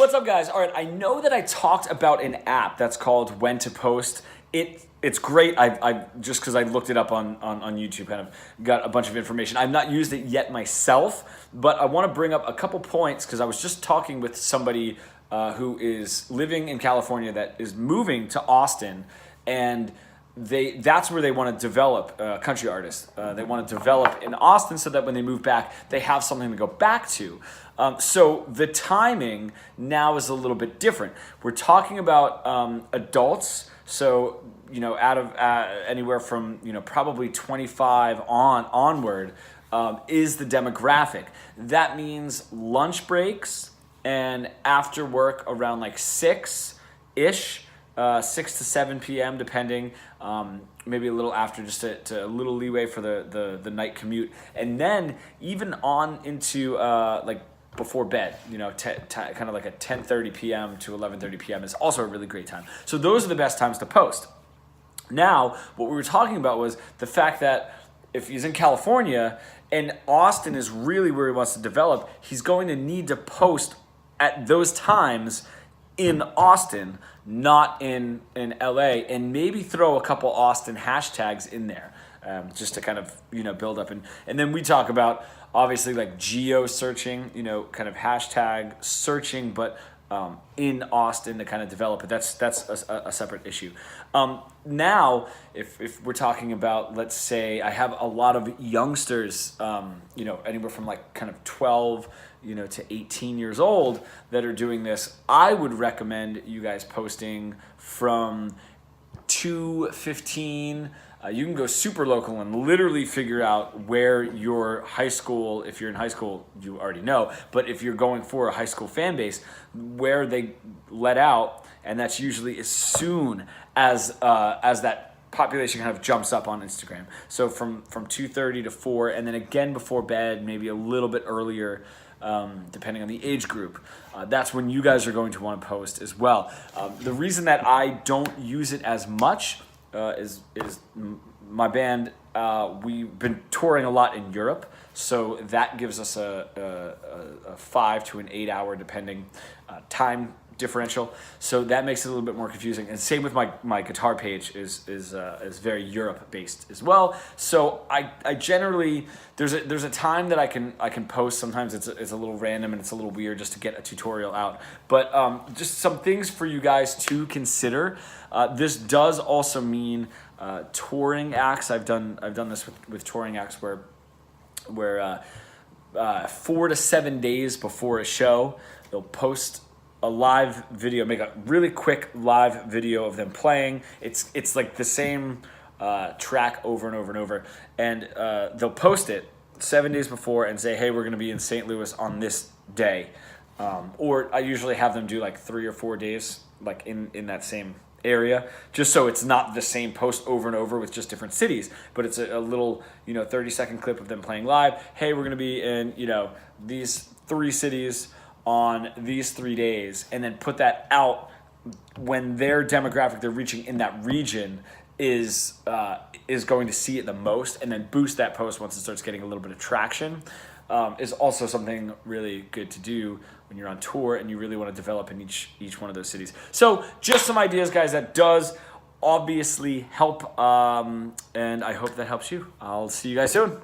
what's up, guys? All right, I know that I talked about an app that's called When to Post. It's great. I just because I looked it up on YouTube, kind of got a bunch of information. I've not used it yet myself, but I want to bring up a couple points because I was just talking with somebody who is living in California that is moving to Austin, and that's where they want to develop country artists. They want to develop in Austin so that when they move back, they have something to go back to. So the timing now is a little bit different. We're talking about adults, so out of anywhere from probably 25 onward is the demographic. That means lunch breaks and after work around like 6-ish. 6 to 7 p.m. depending, maybe a little after, just to a little leeway for the night commute, and then even on into like before bed, kind of like a 10:30 p.m. to 11:30 p.m. is also a really great time. So those are the best times to post. Now, what we were talking about was the fact that if he's in California and Austin is really where he wants to develop, he's going to need to post at those times in Austin, not in LA, and maybe throw a couple Austin hashtags in there, just to kind of build up. And then we talk about obviously like geo searching, kind of hashtag searching, but in Austin to kind of develop it. That's a separate issue. Now, if we're talking about, let's say I have a lot of youngsters, anywhere from like kind of 12 to 18 years old that are doing this, I would recommend you guys posting from 2:15. You can go super local and literally figure out where your high school, if you're in high school, you already know, but if you're going for a high school fan base, where they let out, and that's usually as soon as that population kind of jumps up on Instagram. So from 2:30 to 4, and then again before bed, maybe a little bit earlier, depending on the age group. That's when you guys are going to want to post as well. The reason that I don't use it as much is my band, we've been touring a lot in Europe, so that gives us a 5 to an 8 hour, depending, time differential. So that makes it a little bit more confusing. And same with my guitar page is very Europe based as well. So I generally, there's a time that I can post. Sometimes it's a little random and it's a little weird just to get a tutorial out. But just some things for you guys to consider. This does also mean touring acts. I've done this with touring acts where 4 to 7 days before a show, they'll post a live video, make a really quick live video of them playing. It's like the same track over and over and over, and they'll post it 7 days before and say, hey, we're going to be in St. Louis on this day, or I usually have them do like 3 or 4 days like in that same area, just so it's not the same post over and over with just different cities, but it's a little 30-second clip of them playing live. Hey, we're going to be in these 3 cities on these 3 days, and then put that out when their demographic they're reaching in that region is going to see it the most, and then boost that post once it starts getting a little bit of traction. Is also something really good to do when you're on tour and you really want to develop in each one of those cities. So just some ideas, guys, that does obviously help, and I hope that helps you. I'll see you guys soon.